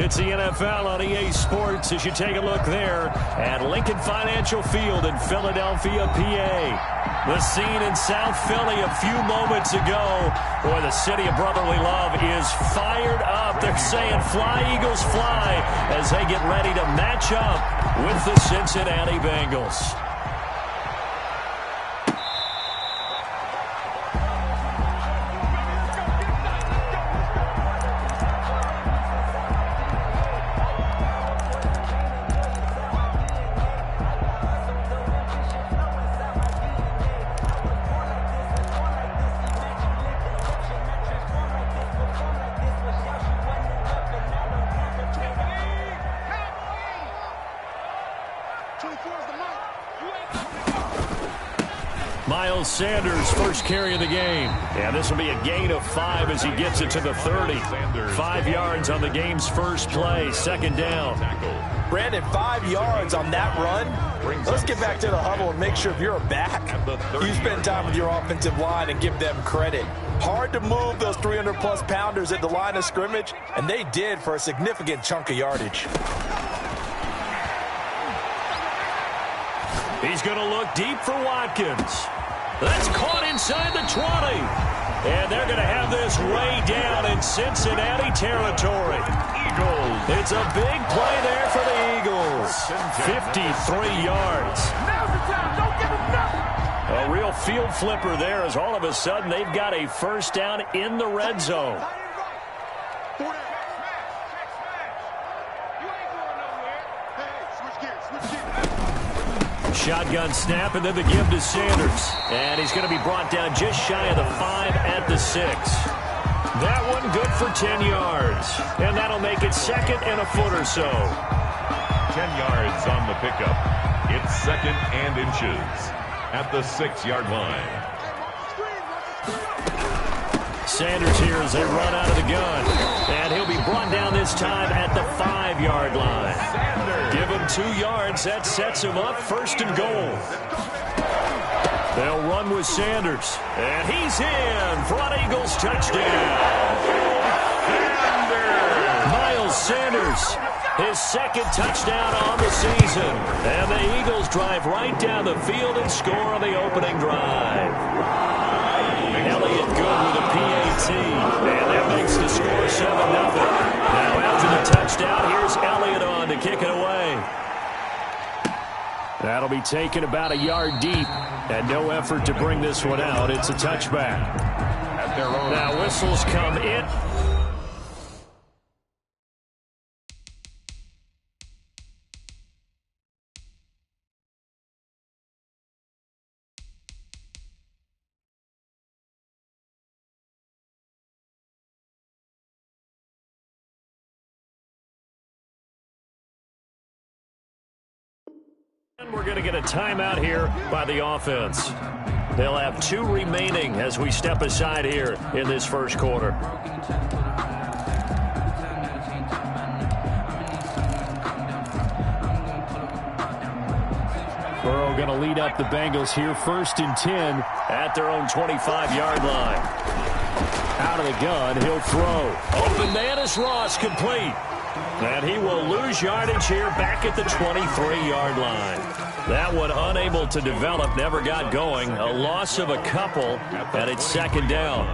It's the NFL on EA Sports as you take a look there at Lincoln Financial Field in Philadelphia, PA. The scene in South Philly a few moments ago. Boy, the city of brotherly love is fired up. They're saying, "Fly, Eagles, fly," as they get ready to match up with the Cincinnati Bengals. Miles Sanders, first carry of the game. And this will be a gain of 5 as he gets it to the 30. 5 yards on the game's first play, second down. Brandon, 5 yards on that run. Let's get back to the huddle and make sure if you're a back, you spend time with your offensive line and give them credit. Hard to move those 300-plus pounders at the line of scrimmage, and they did for a significant chunk of yardage. He's going to look deep for Watkins. That's caught inside the 20. And they're going to have this way down in Cincinnati territory. Eagles. It's a big play there for the Eagles. 53 yards. Now's the time. Don't give them nothing. A real field flipper there as all of a sudden they've got a first down in the red zone. Shotgun snap, and then the give to Sanders. And he's going to be brought down just shy of the 5 at the 6. That one good for 10 yards. And that'll make it second and a foot or so. 10 yards on the pickup. It's second and inches at the 6-yard line. Sanders here as they run out of the gun. And he'll be brought down this time at the 5-yard line. Give him 2 yards. That sets him up first and goal. They'll run with Sanders. And he's in for an Eagles touchdown. Miles Sanders, his second touchdown on the season. And the Eagles drive right down the field and score on the opening drive. Elliott good with a PAT. And that makes the score 7-0. Now after the touchdown, here's Elliott on to kick it away. That'll be taken about a yard deep. And no effort to bring this one out. It's a touchback. Now whistles come in. We're going to get a timeout here by the offense. They'll have 2 remaining as we step aside here in this first quarter. Burrow going to lead up the Bengals here, 1st and 10 at their own 25-yard line. Out of the gun, he'll throw. Open man is Ross, complete. And he will lose yardage here back at the 23-yard line. That one unable to develop, never got going. A loss of a couple, and it's second down.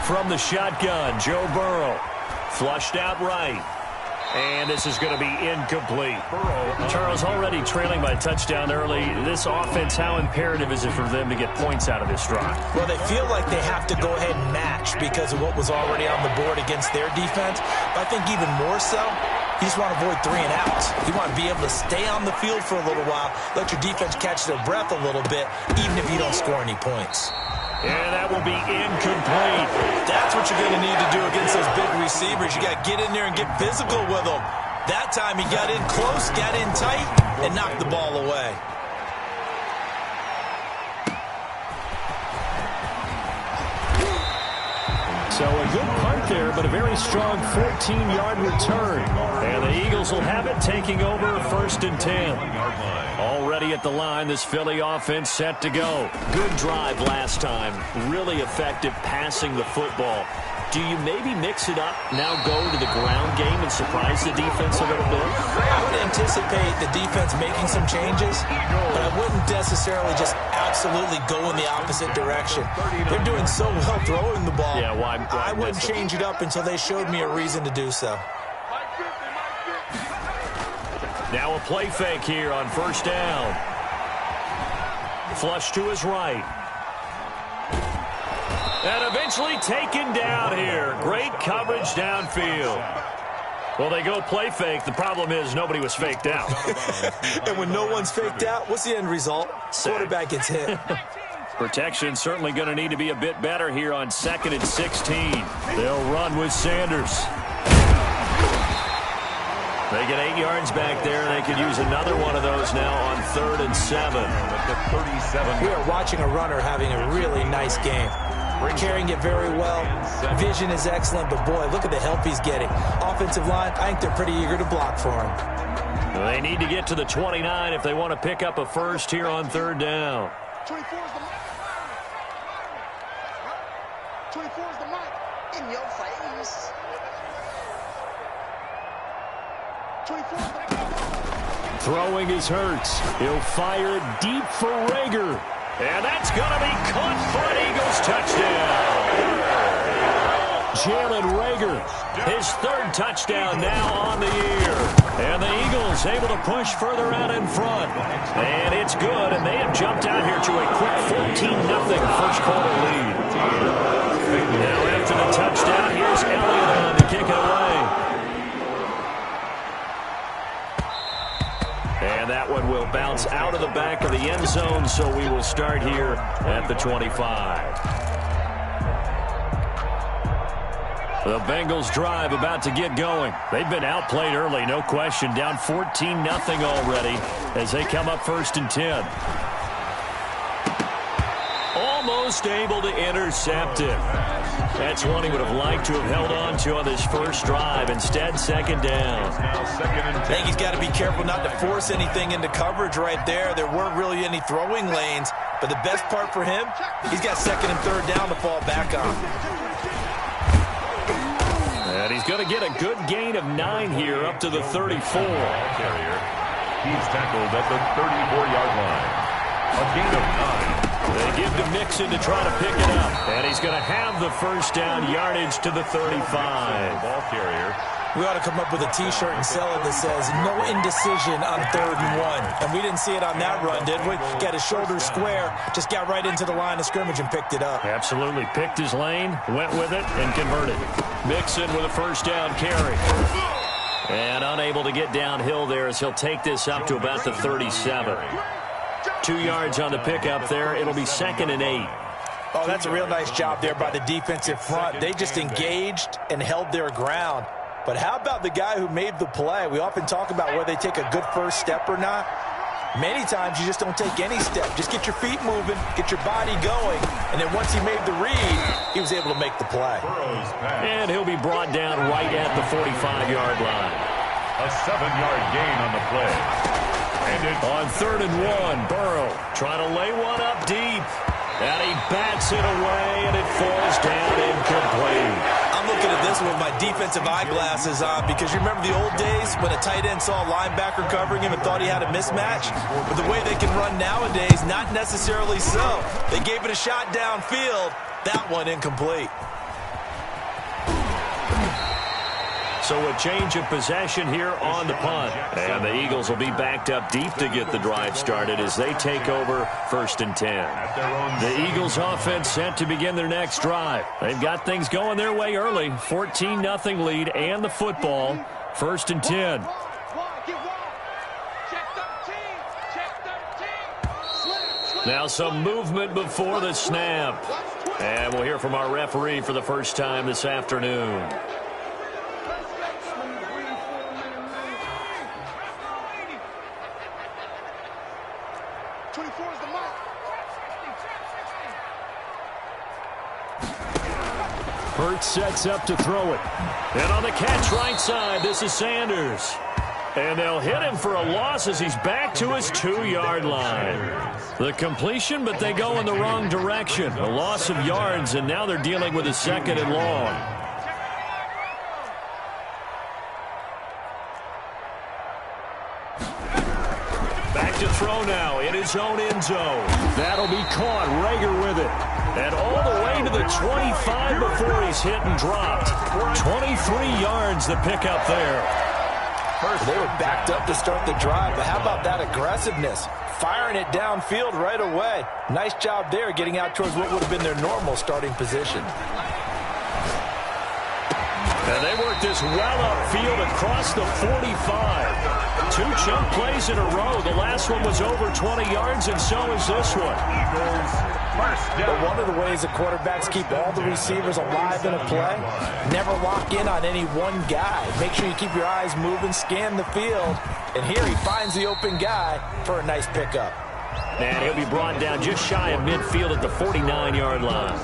From the shotgun, Joe Burrow. Flushed out right. And this is going to be incomplete. Charles, already trailing by a touchdown early. This offense, how imperative is it for them to get points out of this drive? Well, they feel like they have to go ahead and match because of what was already on the board against their defense. But I think even more so, you just want to avoid 3 and outs. You want to be able to stay on the field for a little while, let your defense catch their breath a little bit, even if you don't score any points. And that will be incomplete. That's what you're going to need to do against those big receivers. You got to get in there and get physical with them. That time he got in close, got in tight, and knocked the ball away. So a good punt there, but a very strong 14-yard return. And the Eagles will have it, taking over 1st and 10. Already at the line, this Philly offense set to go. Good drive last time. Really effective passing the football. Do you maybe mix it up, now go to the ground game and surprise the defense a little bit? I would anticipate the defense making some changes, but I wouldn't necessarily just absolutely go in the opposite direction. They're doing so well throwing the ball. Yeah, why I wouldn't change it up until they showed me a reason to do so. Now a play fake here on 1st down. Flush to his right. And eventually taken down here. Great coverage downfield. Well, they go play fake. The problem is nobody was faked out. And when no one's faked out, what's the end result? Quarterback gets hit. Protection certainly going to need to be a bit better here on 2nd and 16. They'll run with Sanders. They get 8 yards back there. They could use another one of those now on 3rd and 7. We are watching a runner having a really nice game. Carrying it very well. Vision is excellent, but boy, look at the help he's getting. Offensive line, I think they're pretty eager to block for him. They need to get to the 29 if they want to pick up a first here on 3rd down. 24 is the mic. 24 is the mic. In your face. 24 is the mic. Throwing is Hurts. He'll fire deep for Rager. And that's going to be caught for an Eagles touchdown. Jalen Rager, his 3rd touchdown now on the year. And the Eagles able to push further out in front. And it's good, and they have jumped out here to a quick 14-0 first quarter lead. Now after the touchdown, here's Elliott on to kick it away. And that one will bounce out of the back of the end zone, so we will start here at the 25. The Bengals drive about to get going. They've been outplayed early, no question. Down 14-0 already as they come up 1st and 10. Almost able to intercept it. That's one he would have liked to have held on to on this first drive. Instead, 2nd down. I think he's got to be careful not to force anything into coverage right there. There weren't really any throwing lanes, but the best part for him, he's got 2nd and 3rd down to fall back on. And he's going to get a good gain of 9 here up to the 34. He's tackled at the 34-yard line. A gain of 9. They give to Mixon to try to pick it up. And he's going to have the first down yardage to the 35. Ball carrier. We ought to come up with a T-shirt and sell it that says, no indecision on 3rd and 1. And we didn't see it on that run, did we? Got his shoulder square, just got right into the line of scrimmage and picked it up. Absolutely. Picked his lane, went with it, and converted. Mixon with a first down carry. And unable to get downhill there as he'll take this up to about the 37. 2 yards on the pickup there. It'll be 2nd and 8. Oh, that's a real nice job there by the defensive front. They just engaged and held their ground. But how about the guy who made the play? We often talk about whether they take a good first step or not. Many times you just don't take any step. Just get your feet moving, get your body going, and then once he made the read, he was able to make the play. And he'll be brought down right at the 45-yard line. A 7-yard gain on the play. On 3rd and 1, Burrow trying to lay one up deep. And he bats it away, and it falls down incomplete. I'm looking at this with my defensive eyeglasses on because you remember the old days when a tight end saw a linebacker covering him and thought he had a mismatch? But the way they can run nowadays, not necessarily so. They gave it a shot downfield. That one incomplete. So a change of possession here on the punt. And the Eagles will be backed up deep to get the drive started as they take over 1st and 10. The Eagles offense set to begin their next drive. They've got things going their way early. 14-0 lead and the football. 1st and 10. Now some movement before the snap. And we'll hear from our referee for the first time this afternoon. Hurts sets up to throw it. And on the catch right side, this is Sanders. And they'll hit him for a loss as he's back to his 2-yard line. The completion, but they go in the wrong direction. A loss of yards, and now they're dealing with a 2nd and long. Back to throw now in his own end zone. That'll be caught. Rager with it. And all the way to the 25 before he's hit and dropped. 23 yards the pickup there. They were backed up to start the drive, but how about that aggressiveness? Firing it downfield right away. Nice job there getting out towards what would have been their normal starting position. And they work this well upfield across the 45. 2 chunk plays in a row. The last one was over 20 yards, and so is this one. But one of the ways the quarterbacks keep all the receivers alive in a play, never lock in on any one guy. Make sure you keep your eyes moving, scan the field. And here he finds the open guy for a nice pickup. And he'll be brought down just shy of midfield at the 49-yard line.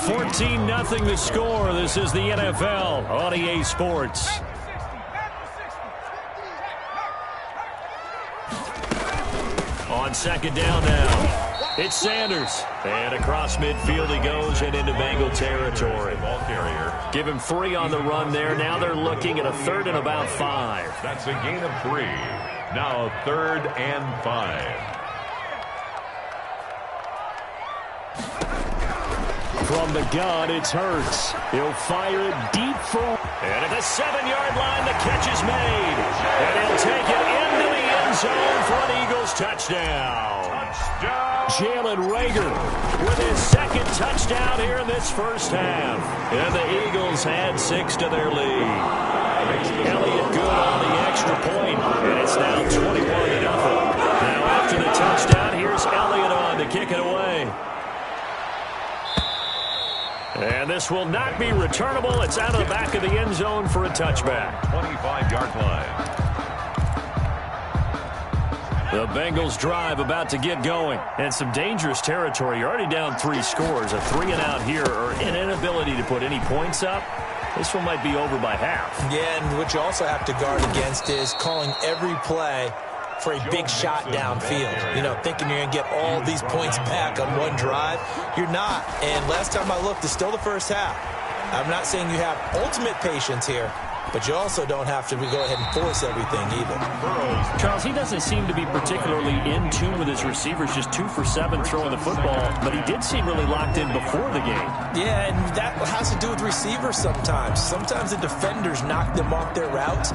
14-0 the score. This is the NFL on EA Sports. On 2nd down now. It's Sanders. And across midfield he goes and into Bengal territory. Ball carrier. Give him 3 on the run there. Now they're looking at a 3rd and about 5. That's a gain of 3. Now 3rd and 5. From the gun, it's Hurts. He'll fire it deep for... And at the 7-yard line, the catch is made. And he'll take it into the end zone for an Eagles touchdown. Jalen Rager with his 2nd touchdown here in this first half. And the Eagles add 6 to their lead. Elliott good on the extra point. And it's now 21-0. Now after the touchdown, here's Elliott on to kick it away. And this will not be returnable. It's out of the back of the end zone for a touchback. 25-yard line. The Bengals drive about to get going. And some dangerous territory. You're already down 3 scores. A 3-and-out here or an inability to put any points up. This one might be over by half. Yeah, and what you also have to guard against is calling every play for a big shot downfield. You know, thinking you're going to get all these points back on one drive. You're not. And last time I looked, it's still the first half. I'm not saying you have ultimate patience here, but you also don't have to go ahead and force everything either. Charles, he doesn't seem to be particularly in tune with his receivers, just 2 for 7 throwing the football, but he did seem really locked in before the game. Yeah, and that has to do with receivers sometimes. Sometimes the defenders knock them off their routes.